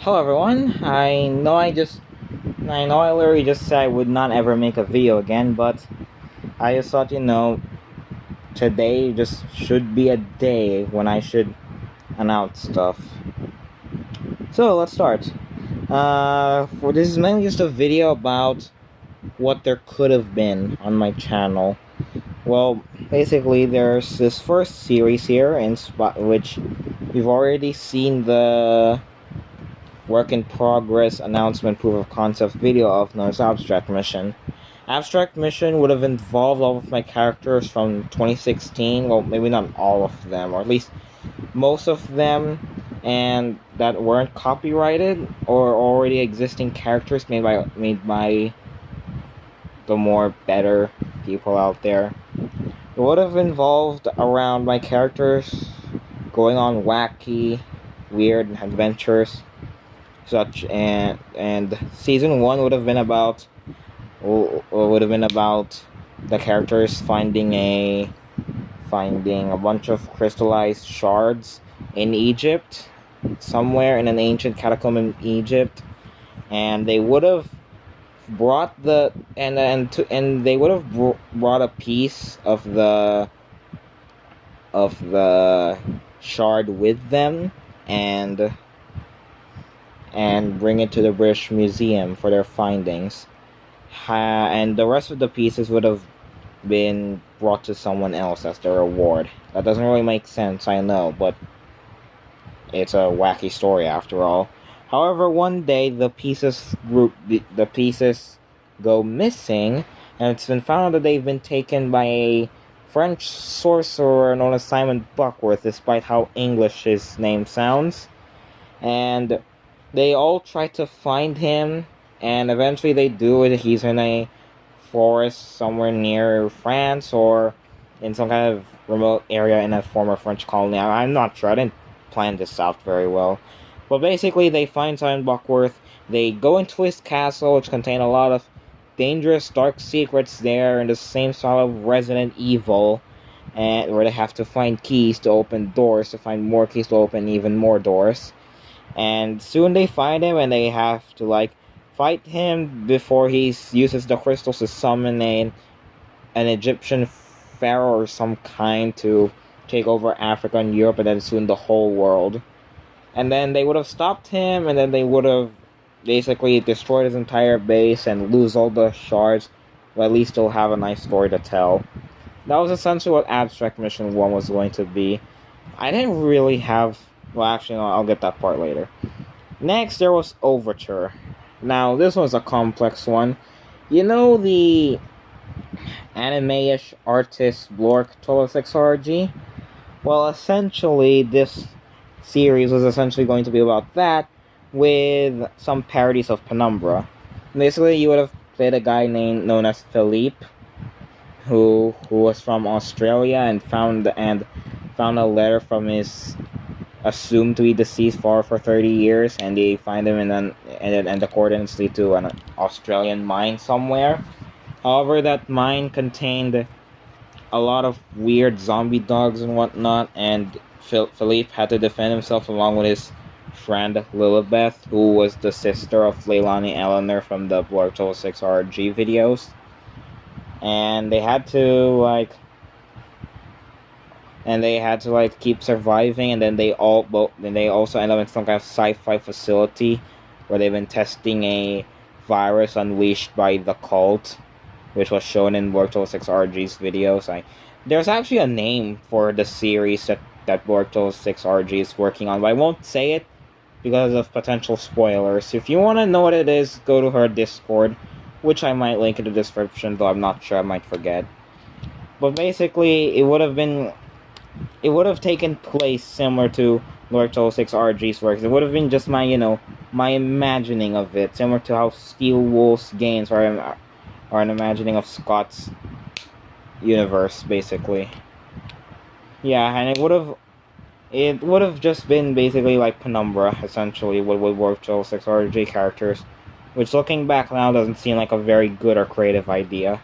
Hello everyone. I know I literally just said I would not ever make a video again, but I just thought, today just should be a day when I should announce stuff. So let's start. For this is mainly just a video about what there could have been on my channel. Well, basically, there's this first series here in which we've already seen the work in progress announcement proof of concept video of known as Abstract Mission. Abstract Mission would have involved all of my characters from 2016, well, maybe not all of them, or at least most of them, and that weren't copyrighted, or already existing characters made by the more better people out there. It would have involved around my characters going on wacky, weird adventures, such and season 1 would have been about the characters finding a bunch of crystallized shards in Egypt, somewhere in an ancient catacomb in Egypt, and they would have brought brought a piece of the shard with them and bring it to the British Museum for their findings. And the rest of the pieces would have been brought to someone else as their reward. That doesn't really make sense, I know, but it's a wacky story after all. However, one day the pieces go missing, and it's been found that they've been taken by a French sorcerer known as Simon Buckworth, despite how English his name sounds. And they all try to find him, and eventually they do it. He's in a forest somewhere near France or in some kind of remote area in a former French colony. I'm not sure. I didn't plan this out very well. But basically, they find Simon Buckworth. They go into his castle, which contains a lot of dangerous, dark secrets there in the same style of Resident Evil, and where they have to find keys to open doors, to find more keys to open even more doors. And soon they find him, and they have to fight him before he uses the crystals to summon an Egyptian pharaoh or some kind to take over Africa and Europe, and then soon the whole world. And then they would have stopped him, and then they would have basically destroyed his entire base and lose all the shards, but at least still have a nice story to tell. That was essentially what Abstract Mission 1 was going to be. I didn't really have... Well, actually, no, I'll get that part later. Next, there was Overture. Now, this was a complex one. You know the anime-ish artist Blork 1206RG? Well, essentially, this series was essentially going to be about that, with some parodies of Penumbra. Basically, you would have played a guy known as Philippe, who was from Australia and found a letter from his assumed to be deceased for 30 years, and they find him and the coordinates lead to an Australian mine somewhere. However, that mine contained a lot of weird zombie dogs and whatnot, and Philippe had to defend himself along with his friend Lilibeth, who was the sister of Leilani Eleanor from the Blur 6RG videos. And they had to keep surviving, and then they also end up in some kind of sci-fi facility where they've been testing a virus unleashed by the cult, which was shown in Blur 6RG's videos. There's actually a name for the series that Blur 6RG is working on, but I won't say it because of potential spoilers. If you want to know what it is, go to her Discord, which I might link in the description, though I'm not sure, I might forget. But basically, it would have taken place similar to Lord 6RG's works. It would have been just my imagining of it, similar to how Steel Wolf's games are an imagining of Scott's universe, basically. Yeah, and it would have just been basically like Penumbra, essentially, with Lord 6RG characters, which looking back now doesn't seem like a very good or creative idea.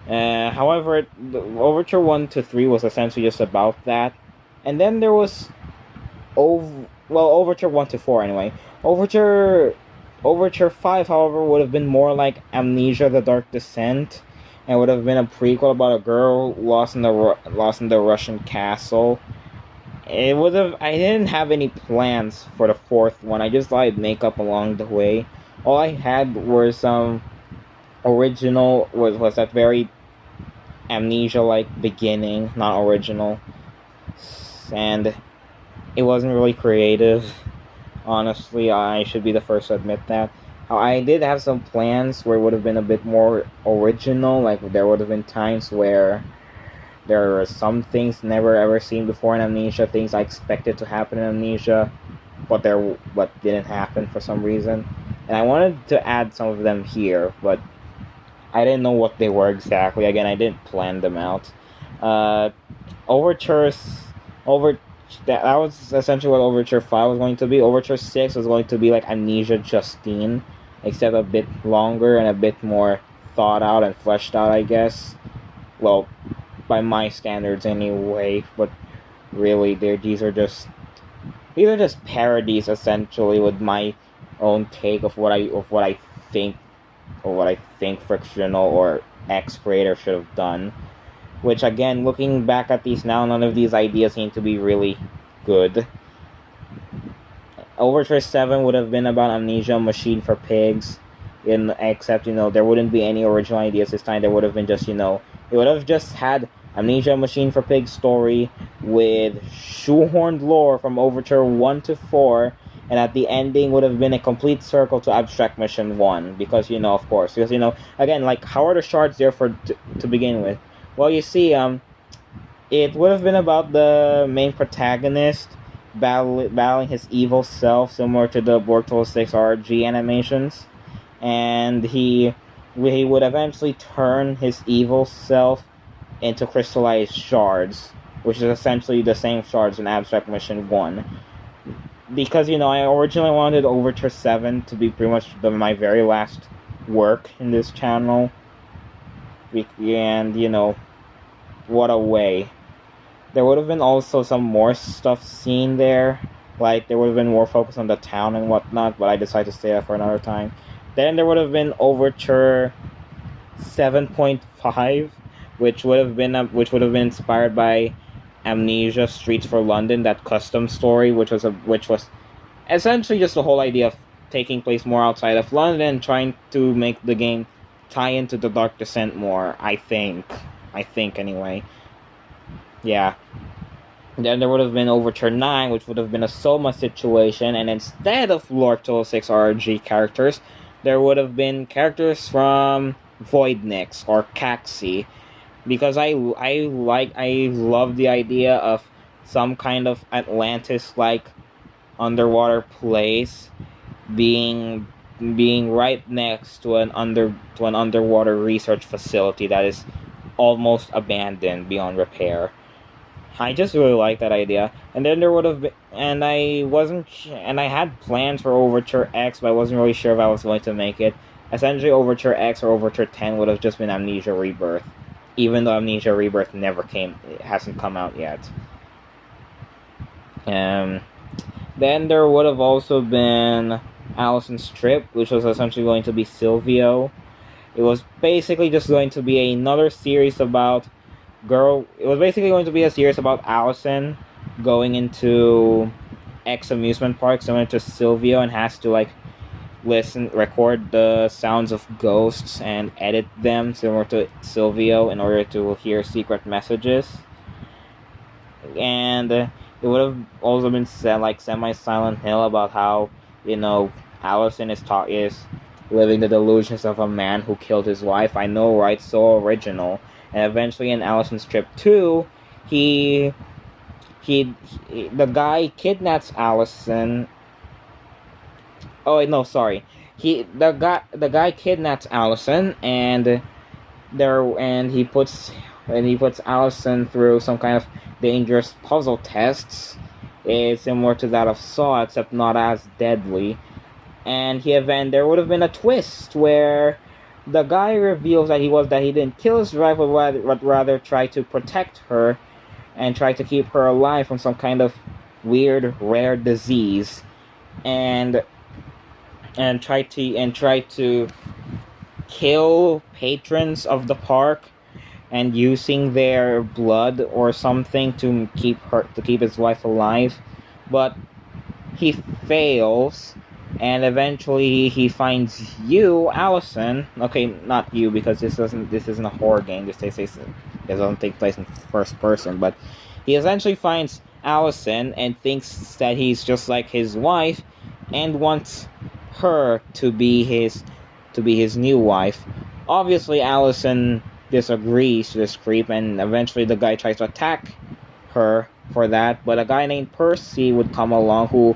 However, Overture 1 to 3 was essentially just about that. And then there was well, Overture 1 to 4 anyway. Overture 5, however, would have been more like Amnesia: The Dark Descent, and would have been a prequel about a girl lost in the Russian castle. It would have. I didn't have any plans for the fourth one. I just thought I'd make up along the way. All I had were some original was that very Amnesia-like beginning, not original, and it wasn't really creative. Honestly, I should be the first to admit that. I did have some plans where it would have been a bit more original, like there would have been times where there were some things never ever seen before in Amnesia, things I expected to happen in Amnesia, but didn't happen for some reason. And I wanted to add some of them here, but I didn't know what they were exactly. Again, I didn't plan them out. Overtures, that was essentially what Overture 5 was going to be. Overture 6 was going to be like Amnesia Justine, except a bit longer and a bit more thought out and fleshed out, I guess. Well, by my standards anyway, but really, these are just parodies essentially with my own take of what I think Frictional or X creator should have done. Which, again, looking back at these now, none of these ideas seem to be really good. Overture 7 would have been about Amnesia Machine for Pigs, except, there wouldn't be any original ideas this time. There would have been just, it would have just had Amnesia Machine for Pigs story with shoehorned lore from Overture 1 to 4, and at the ending would have been a complete circle to Abstract Mission 1, because, of course, again, like, how are the shards there to begin with? Well, you see, it would have been about the main protagonist battling his evil self, similar to the Bortol 6 RG animations, and he would eventually turn his evil self into crystallized shards, which is essentially the same shards in Abstract Mission 1. Because, I originally wanted Overture 7 to be pretty much my very last work in this channel, and, what a way. There would have been also some more stuff seen there, like there would have been more focus on the town and whatnot, but I decided to stay there for another time. Then there would have been Overture 7.5, which would have been inspired by Amnesia Streets for London, that custom story, which was essentially just the whole idea of taking place more outside of London, trying to make the game tie into the Dark Descent more, I think anyway. Yeah. Then there would have been Overture 9, which would have been a SOMA situation, and instead of Lord 206 RG characters, there would have been characters from Voidnyx or Caxi, because I love the idea of some kind of Atlantis-like underwater place being right next to an underwater research facility that is almost abandoned beyond repair. I just really like that idea. And then there would have been, and I had plans for Overture X, but I wasn't really sure if I was going to make it. Essentially, Overture X or Overture 10 would have just been Amnesia Rebirth, even though Amnesia Rebirth hasn't come out yet. Then there would have also been Allison's Trip, which was essentially going to be Sylvio. It was basically just going to be another series about It was basically going to be a series about Allison going into X amusement park, similar to Sylvio, and has to record the sounds of ghosts and edit them, similar to Sylvio, in order to hear secret messages. And it would have also been semi-Silent Hill about how Allison is living the delusions of a man who killed his wife. I know, right? So original. And eventually in Allison's Trip 2, the guy kidnaps Allison. Oh wait, no, sorry. The guy kidnaps Allison and he puts Allison through some kind of dangerous puzzle tests. It's similar to that of Saw, except not as deadly. And there would have been a twist where the guy reveals that he didn't kill his wife, but rather try to protect her and try to keep her alive from some kind of weird rare disease, and try to kill patrons of the park and using their blood or something to keep his wife alive, but he fails, and eventually he finds you, Allison. Okay, not you, because this isn't a horror game. This doesn't take place in first person, but he essentially finds Allison and thinks that he's just like his wife, and wants her to be his new wife. Obviously, Allison disagrees to this creep, and eventually the guy tries to attack her for that, but a guy named Percy would come along, who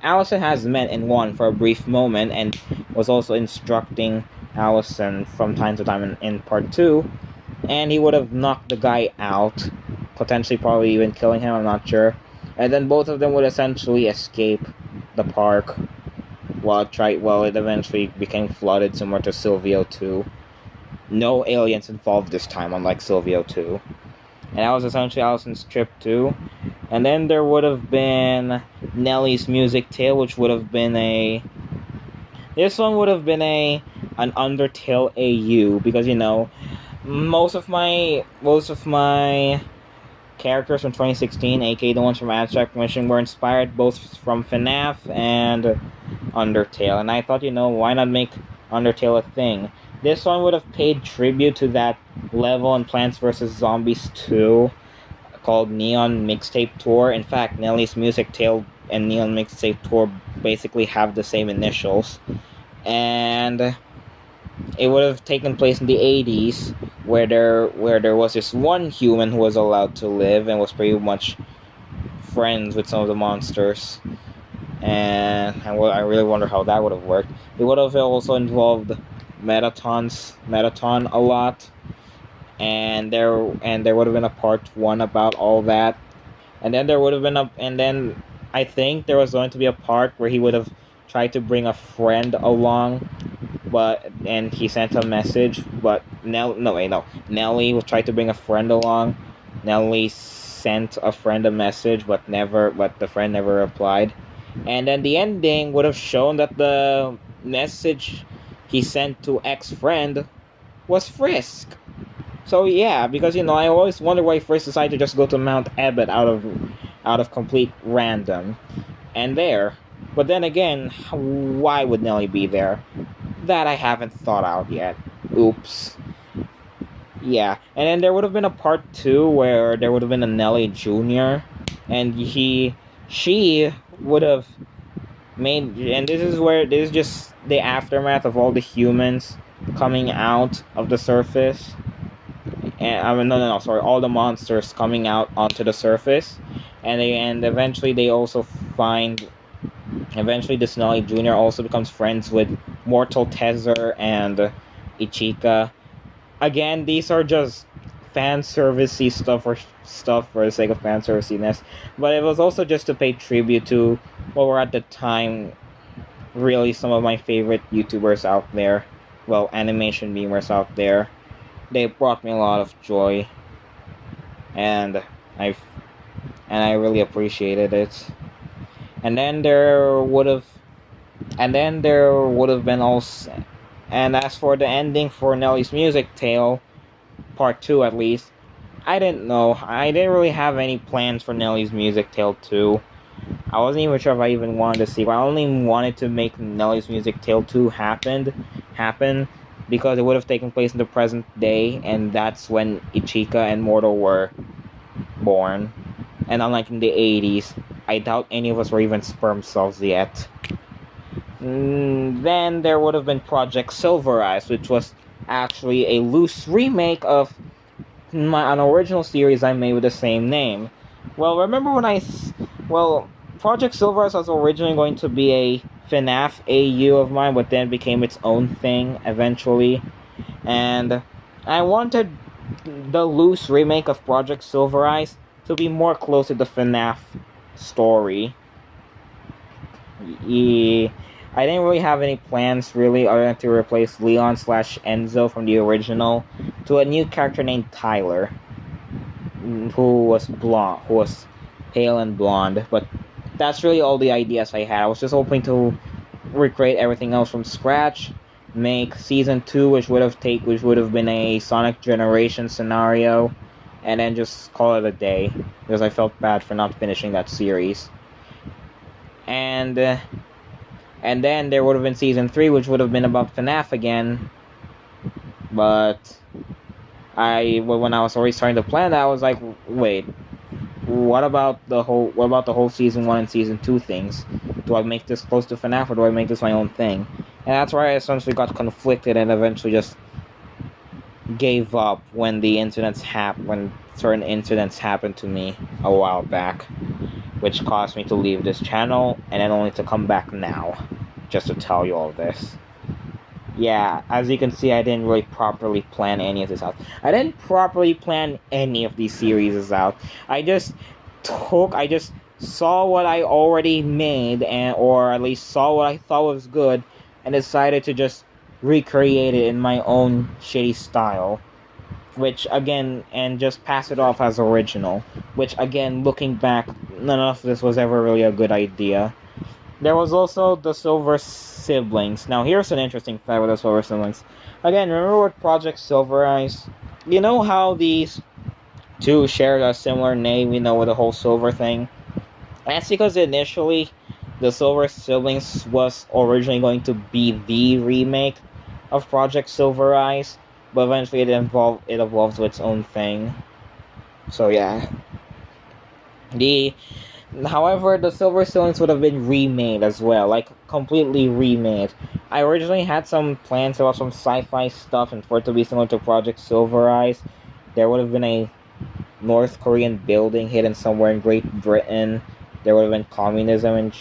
Allison has met and won for a brief moment, and was also instructing Allison from time to time in part 2, and he would have knocked the guy out, potentially probably even killing him, I'm not sure, and then both of them would essentially escape the park while it eventually became flooded, similar to Sylvio 2. No aliens involved this time, unlike Sylvio 2. And that was essentially Allison's trip too. And then there would have been Nelly's Music Tale, which would have been this one would have been an Undertale AU, because most of my characters from 2016, aka the ones from Abstract Mission, were inspired both from FNAF and Undertale. And I thought, why not make Undertale a thing? This one would have paid tribute to that level in Plants vs. Zombies 2 called Neon Mixtape Tour. In fact, Nelly's Music Tale and Neon Mixtape Tour basically have the same initials. And it would have taken place in the 80s, where there was this one human who was allowed to live and was pretty much friends with some of the monsters. And I really wonder how that would have worked. It would have also involved Metaton a lot, and there would have been a part 1 about all that, and then there would have been I think there was going to be a part where he would have tried to bring a friend along, and he sent a message, but Nelly would try to bring a friend along. Nelly sent a friend a message, but the friend never replied, and then the ending would have shown that the message he sent to ex-friend was Frisk. So yeah, because I always wonder why Frisk decided to just go to Mount Ebott out of complete random. And there. But then again, why would Nelly be there? That I haven't thought out yet. Oops. Yeah. And then there would have been a part 2 where there would have been a Nelly Jr. and she would have made, and this is just the aftermath of all the humans coming out of the surface, and all the monsters coming out onto the surface, and eventually this Nelly Jr. also becomes friends with Mortal Tezer and Ichika. Again, these are just fan servicey stuff for the sake of fan serviciness, but it was also just to pay tribute to what were at the time really some of my favorite YouTubers out there, animation beamers out there. They brought me a lot of joy, and I really appreciated it. And then there would have been also, and as for the ending for Nelly's Music Tale, part 2 at least, I didn't know. I didn't really have any plans for Nelly's Music Tale 2. I wasn't even sure if I even wanted to see. I only wanted to make Nelly's Music Tale 2 happen because it would have taken place in the present day, and that's when Ichika and Mortal were born. And unlike in the 80s, I doubt any of us were even sperm cells yet. Then there would have been Project Silver Eyes, which was actually a loose remake of an original series I made with the same name. Project Silver Eyes was originally going to be a FNAF AU of mine, but then became its own thing eventually. And I wanted the loose remake of Project Silver Eyes to be more close to the FNAF story. I didn't really have any plans really other than to replace Leon/Enzo from the original to a new character named Tyler, who was blonde, pale and blonde. But that's really all the ideas I had. I was just hoping to recreate everything else from scratch, make season 2, which would have been a Sonic Generation scenario, and then just call it a day because I felt bad for not finishing that series. And then there would have been season 3, which would have been about FNAF again. But when I was already starting to plan that, I was like, wait, what about the whole season 1 and season 2 things? Do I make this close to FNAF, or do I make this my own thing? And that's where I essentially got conflicted and eventually just gave up when when certain incidents happened to me a while back, which caused me to leave this channel, and then only to come back now, just to tell you all this. Yeah, as you can see, I didn't really properly plan any of this out. I didn't properly plan any of these series out. I just saw what I already made, or at least saw what I thought was good, and decided to just recreate it in my own shitty style. And just pass it off as original. Which, again, looking back, none of this was ever really a good idea. There was also the Silver Siblings. Now, here's an interesting fact with the Silver Siblings. Again, remember with Project Silver Eyes? You know how these two shared a similar name, with the whole silver thing? That's because initially, the Silver Siblings was originally going to be the remake of Project Silver Eyes, but eventually it evolved to its own thing. So yeah. However, the Silver Siblings would have been remade as well, like completely remade. I originally had some plans about some sci-fi stuff, and for it to be similar to Project Silver Eyes, there would have been a North Korean building hidden somewhere in Great Britain. There would have been communism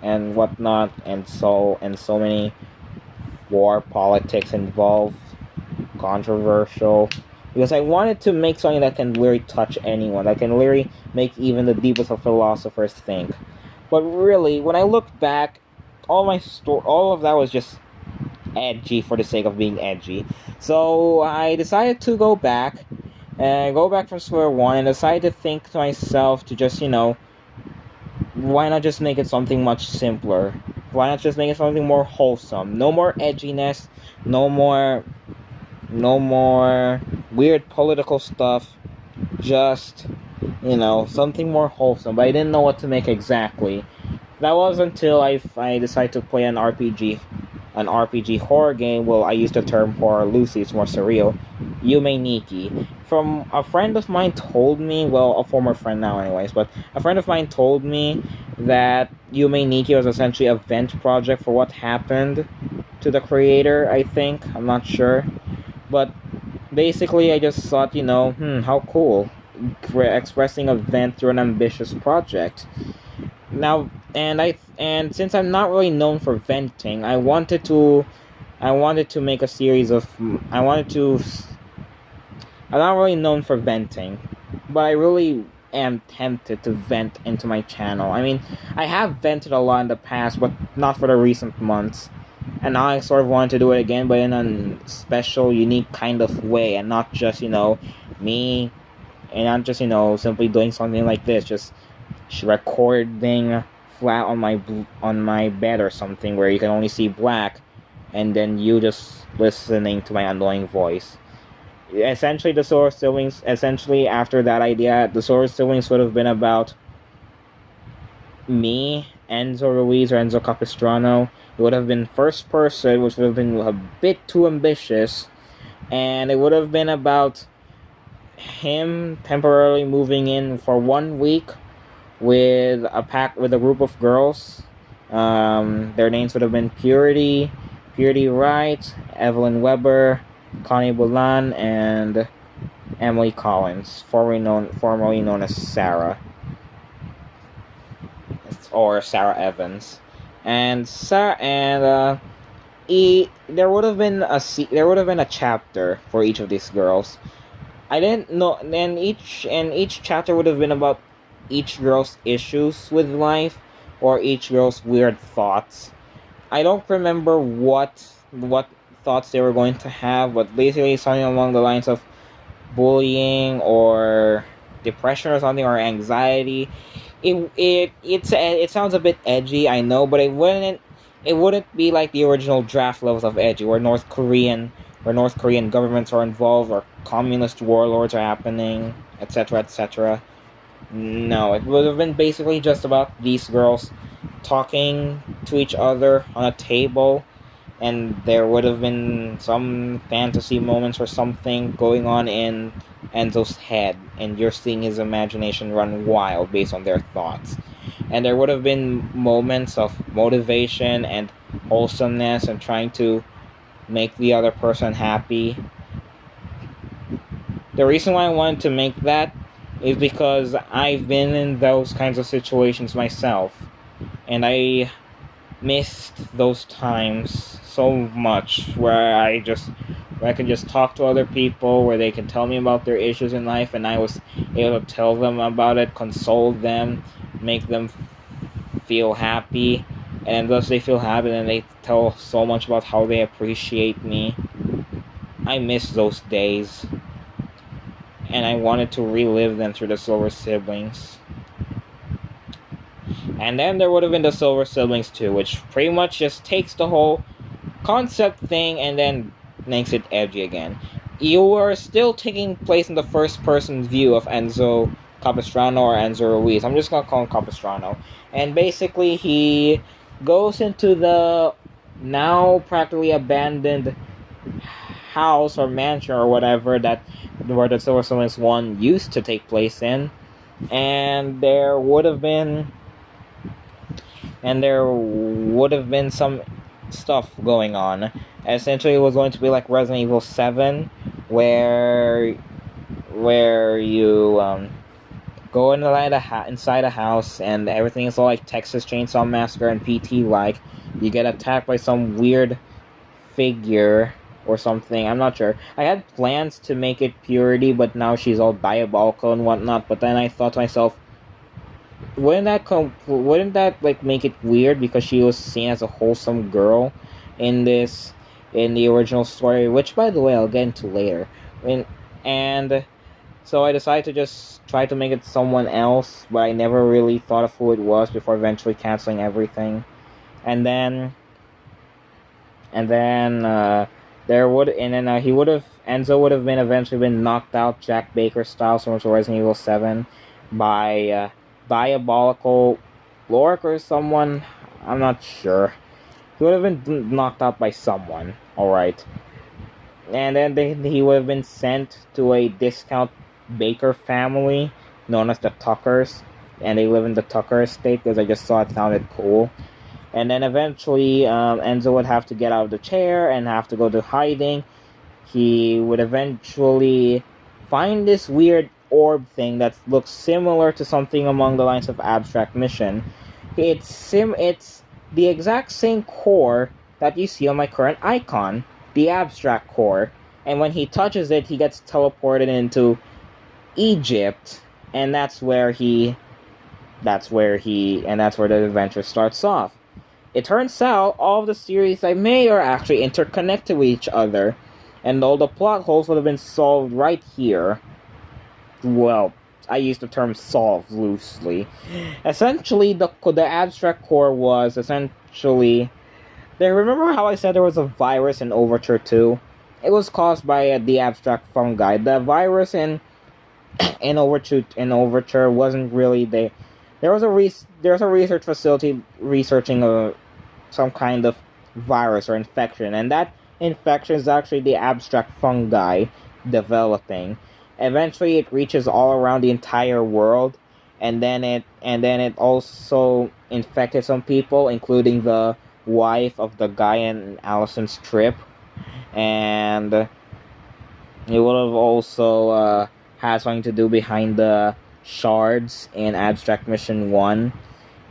and whatnot, and so many war politics involved, controversial. Because I wanted to make something that can literally touch anyone, that can literally make even the deepest of philosophers think. But really, when I look back, all of that was just edgy for the sake of being edgy. So I decided to go back from square one, and decided to think to myself to just, why not just make it something much simpler? Why not just make it something more wholesome? No more edginess, no more weird political stuff, just, something more wholesome. But I didn't know what to make exactly. That was until I decided to play an RPG horror game. Well, I use the term horror loosely, it's more surreal. Yume Nikki. From a friend of mine told me, well, a former friend now anyways, but a friend of mine told me that Yume Nikki was essentially a vent project for what happened to the creator, I think. I'm not sure. But basically, I just thought, how cool. Expressing a vent through an ambitious project. Now, and since I'm not really known for venting, I wanted to make a series of, I'm not really known for venting, but I really am tempted to vent into my channel. I mean, I have vented a lot in the past, but not for the recent months. And now I sort of want to do it again, but in a special, unique kind of way, and not just, me, and not just, simply doing something like this, just recording flat on my bed or something where you can only see black, and then you just listening to my annoying voice. Essentially, after that idea, the Silver Siblings would have been about me, Enzo Ruiz or Enzo Capistrano. It would have been first person, which would have been a bit too ambitious, and it would have been about him temporarily moving in for 1 week with a group of girls. Their names would have been Purity Wright, Evelyn Weber, Connie Bolan, and Emily Collins, formerly known as Sarah, or Sarah Evans. And there would have been a chapter for each of these girls. I didn't know, and each chapter would have been about each girl's issues with life, or each girl's weird thoughts. I don't remember what thoughts they were going to have, but basically something along the lines of bullying or depression or something, or anxiety. it sounds a bit edgy, I know, but it wouldn't be like the original draft levels of edgy, where North Korean governments are involved, or communist warlords are happening, etc., etc. No, it would have been basically just about these girls talking to each other on a table, and there would have been some fantasy moments or something going on in Enzo's head, and you're seeing his imagination run wild based on their thoughts. And there would have been moments of motivation and wholesomeness and trying to make the other person happy. The reason why I wanted to make that is because I've been in those kinds of situations myself, and I missed those times so much where I could just talk to other people, where they can tell me about their issues in life, and I was able to tell them about it, console them, make them feel happy, and thus they feel happy, and they tell so much about how they appreciate me. I miss those days, and I wanted to relive them through the Silver Siblings. And then there would have been the Silver Siblings 2, which pretty much just takes the whole concept thing and then makes it edgy again. You are still taking place in the first person view of Enzo Capistrano, or Enzo Ruiz. I'm just gonna call him Capistrano. And basically he goes into the now practically abandoned house or mansion or whatever where the Silver Siblings 1 used to take place in. And there would have been some stuff going on. Essentially, it was going to be like Resident Evil 7, where you go inside a house, and everything is all like Texas Chainsaw Massacre and PT like. You get attacked by some weird figure or something. I'm not sure. I had plans to make it Purity, but now she's all diabolical and whatnot. But then I thought to myself, wouldn't that like make it weird, because she was seen as a wholesome girl in the original story, which by the way I'll get into later. And so I decided to just try to make it someone else, but I never really thought of who it was before eventually canceling everything. And then Enzo would have been eventually been knocked out Jack Baker style, similar to Resident Evil 7, by Diabolical Lork or someone. I'm not sure. He would have been knocked out by someone. Alright. And then he would have been sent to a discount Baker family known as the Tuckers. And they live in the Tucker estate because I just thought it sounded cool. And then eventually Enzo would have to get out of the chair and have to go to hiding. He would eventually find this weird orb thing that looks similar to something along the lines of Abstract Mission. It's the exact same core that you see on my current icon, the Abstract core. And when he touches it, he gets teleported into Egypt, and that's where the adventure starts off. It turns out all of the series I made are actually interconnected with each other, and all the plot holes would have been solved right here. Well, I use the term solve loosely. Essentially, the abstract core was essentially... Remember how I said there was a virus in Overture 2? It was caused by the abstract fungi. The virus in Overture wasn't really there. There was a research facility researching some kind of virus or infection, and that infection is actually the abstract fungi developing. Eventually, it reaches all around the entire world, and then it also infected some people, including the wife of the guy in Allison's trip, and it would have also had something to do behind the shards in Abstract Mission 1,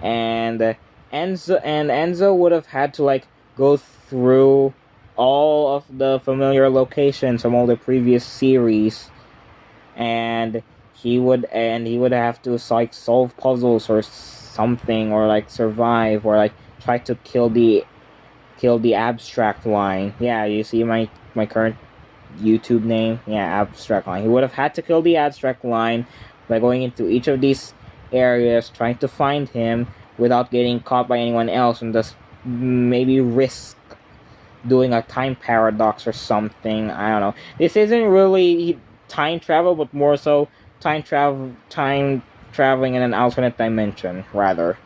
and Enzo would have had to go through all of the familiar locations from all the previous series, and he would have to solve puzzles or something, or survive, or try to kill the abstract line. Yeah, you see my current YouTube name? Yeah, abstract line. He would have had to kill the abstract line by going into each of these areas trying to find him without getting caught by anyone else, and just maybe risk doing a time paradox or something. I don't know. This isn't really time travel, but more so time traveling in an alternate dimension, rather.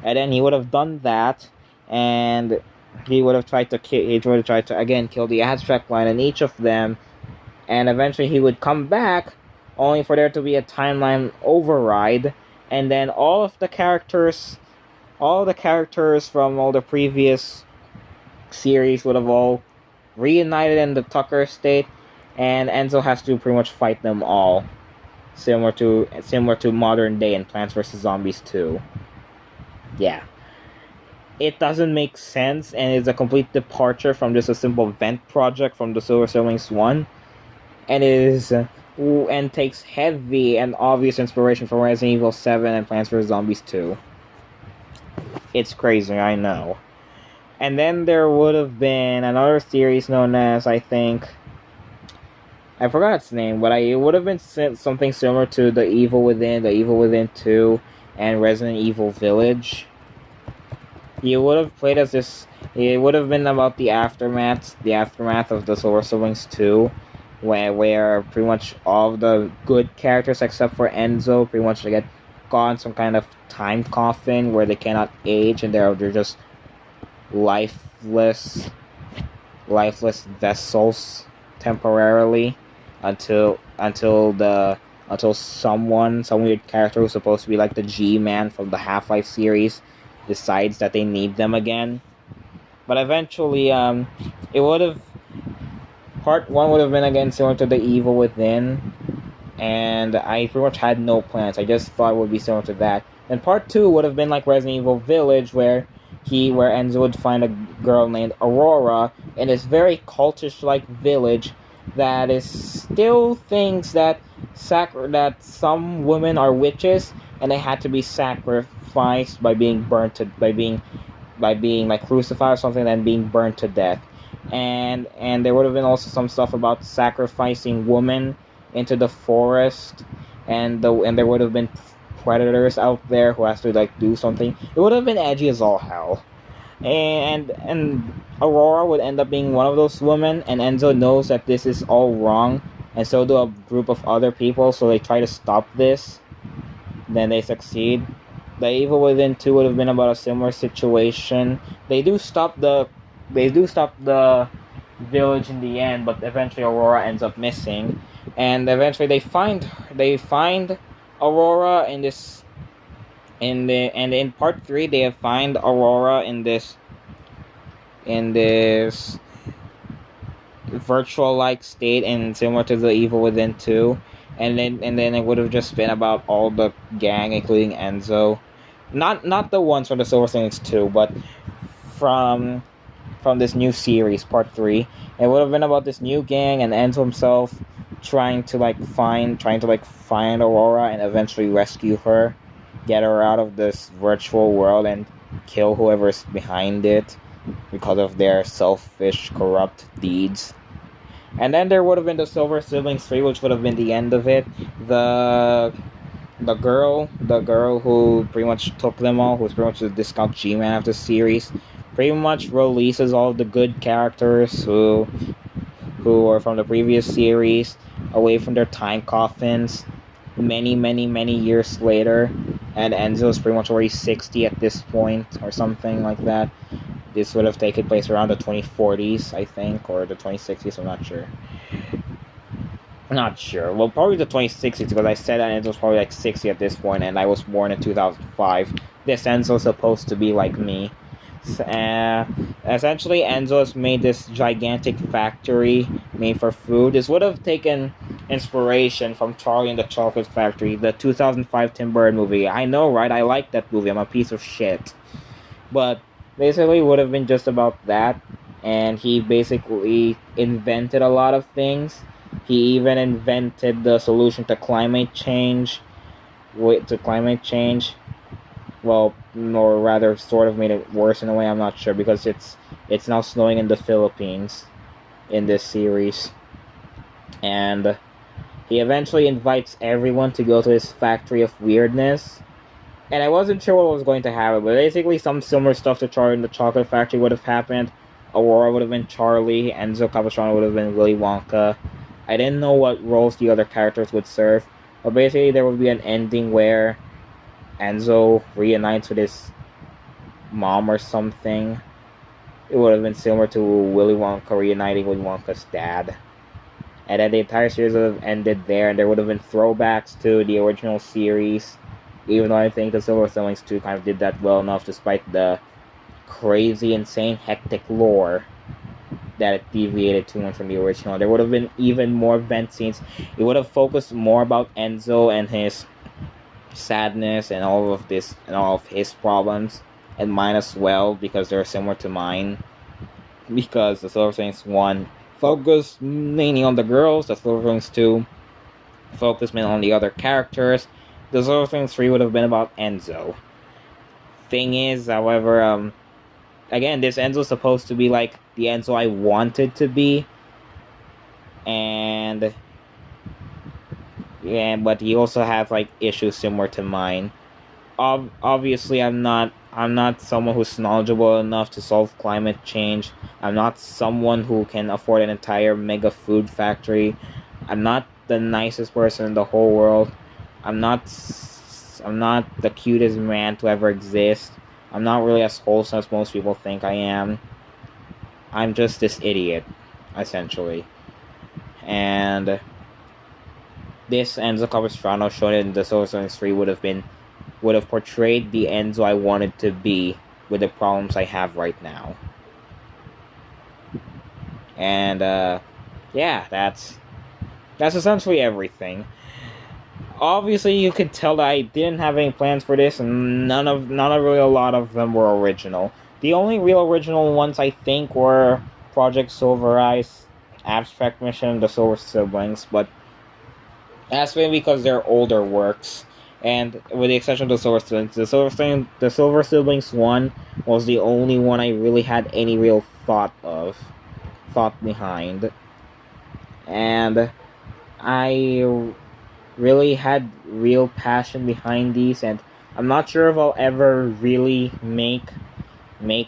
And then he would have done that, and he would have tried to again kill the abstract line in each of them, and eventually he would come back, only for there to be a timeline override, and then all the characters from all the previous series would have all reunited in the Tucker state, and Enzo has to pretty much fight them all, similar to modern day in Plants vs Zombies 2. Yeah, it doesn't make sense, and is a complete departure from just a simple vent project from the Silver Siblings 1, and and takes heavy and obvious inspiration from Resident Evil 7 and Plants vs Zombies 2. It's crazy, I know. And then there would have been another series known as, I forgot its name, but it would have been something similar to The Evil Within 2, and Resident Evil Village. You would have played as this. It would have been about the aftermath of the Silver Siblings 2, where pretty much all of the good characters except for Enzo pretty much get caught in some kind of time coffin where they cannot age, and they're just lifeless vessels temporarily until some weird character who's supposed to be like the G-Man from the Half-Life series decides that they need them again. But eventually, it would have part 1 would have been again similar to The Evil Within, and I pretty much had no plans. I just thought it would be similar to that. And part 2 would have been like Resident Evil Village, where Enzo would find a girl named Aurora in this very cultish-like village that is still thinks that some women are witches, and they had to be sacrificed by being like crucified or something, and being burnt to death. And there would have been also some stuff about sacrificing women into the forest, and there would have been predators out there who has to like do something. It would have been edgy as all hell. And Aurora would end up being one of those women, and Enzo knows that this is all wrong, and so do a group of other people, so they try to stop this. Then they succeed. The Evil Within 2 would have been about a similar situation. They do stop the village in the end, but eventually Aurora ends up missing, and eventually they find Aurora in part 3 they find Aurora in this virtual like state, and similar to The Evil Within 2, and then it would have just been about all the gang, including Enzo, not the ones from the Silver Siblings 2, but from this new series, part 3. It would have been about this new gang and Enzo himself trying to find Aurora and eventually rescue her, get her out of this virtual world, and kill whoever's behind it because of their selfish, corrupt deeds. And then there would have been the Silver Siblings 3, which would have been the end of it. The girl who pretty much took them all, who's pretty much the discount G-Man of the series, pretty much releases all of the good characters who are from the previous series away from their time coffins many years later, and Enzo is pretty much already 60 at this point or something like that. This would have taken place around the 2040s, I think, or the 2060s, I'm not sure. Well, probably the 2060s, because I said that Enzo's probably like 60 at this point, and I was born in 2005. This Enzo's supposed to be like me. Essentially, Enzo has made this gigantic factory made for food. This would have taken inspiration from Charlie and the Chocolate Factory, the 2005 Tim Burton movie. I know, right? I like that movie. I'm a piece of shit. But basically, it would have been just about that. And he basically invented a lot of things. He even invented the solution to climate change. Well, or rather, sort of made it worse in a way. I'm not sure, because it's now snowing in the Philippines in this series, and he eventually invites everyone to go to his factory of weirdness, And I wasn't sure what was going to happen, but basically some similar stuff to Charlie in the Chocolate Factory would have happened. Aurora would have been Charlie, Enzo Capistrano would have been Willy Wonka. I didn't know what roles the other characters would serve, but basically there would be an ending where Enzo reunites with his mom or something. It would have been similar to Willy Wonka reuniting with Wonka's dad. And then the entire series would have ended there, and there would have been throwbacks to the original series. Even though I think the Silver Siblings 2 kind of did that well enough despite the crazy, insane, hectic lore that it deviated too much from the original. There would have been even more event scenes. It would have focused more about Enzo and his sadness and all of this and all of his problems, and mine as well, because they're similar to mine. Because the Silver Siblings 1 focused mainly on the girls, the Silver Siblings 2 focused mainly on the other characters. The Silver Siblings 3 would have been about Enzo. Thing is, however, again, this Enzo's supposed to be like the Enzo I wanted to be, and yeah, but he also has like issues similar to mine. Obviously, I'm not someone who's knowledgeable enough to solve climate change. I'm not someone who can afford an entire mega food factory. I'm not the nicest person in the whole world. I'm not the cutest man to ever exist. I'm not really as wholesome as most people think I am. I'm just this idiot, essentially. And this Enzo Capistrano shown in the Silver Siblings 3 would have portrayed the Enzo I wanted to be with the problems I have right now. And yeah, that's essentially everything. Obviously, you could tell that I didn't have any plans for this, and none of really a lot of them were original. The only real original ones I think were Project Silver Eyes, Abstract Mission, The Silver Siblings, but that's mainly because they're older works. And with the exception of the Silver Siblings, the Silver Siblings 1 was the only one I really had any real thought behind. And I really had real passion behind these, and I'm not sure if I'll ever really make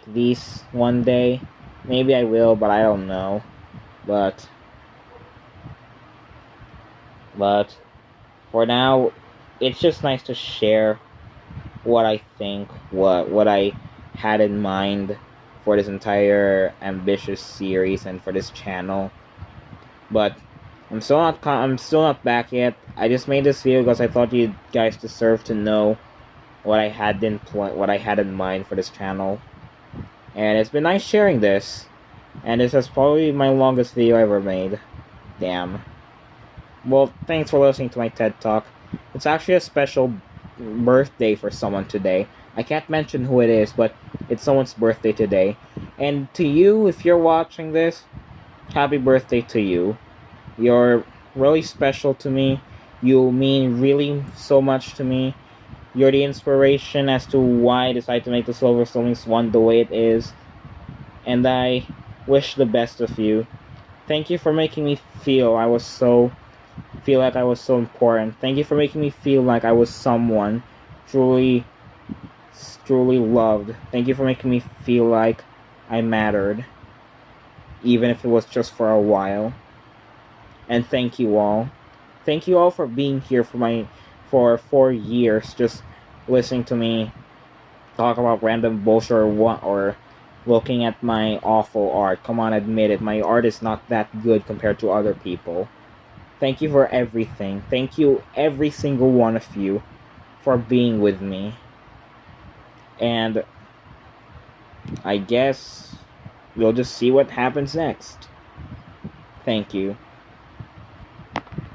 these one day. Maybe I will, but I don't know. But for now, it's just nice to share what I think, what I had in mind for this entire ambitious series and for this channel. But I'm still not back yet. I just made this video because I thought you guys deserve to know what I had in mind for this channel. And it's been nice sharing this. And this is probably my longest video ever made. Damn. Well, thanks for listening to my TED Talk. It's actually a special birthday for someone today. I can't mention who it is, but it's someone's birthday today. And to you, if you're watching this, happy birthday to you. You're really special to me. You mean really so much to me. You're the inspiration as to why I decided to make the Silver Siblings 1 the way it is. And I wish the best of you. Thank you for making me feel like I was so important. Thank you for making me feel like I was someone truly loved. Thank you for making me feel like I mattered, even if it was just for a while. And thank you all. Thank you all for being here for 4 years, just listening to me talk about random bullshit or looking at my awful art. Come on, admit it. My art is not that good compared to other people. Thank you for everything. Thank you, every single one of you, for being with me. And I guess we'll just see what happens next. Thank you.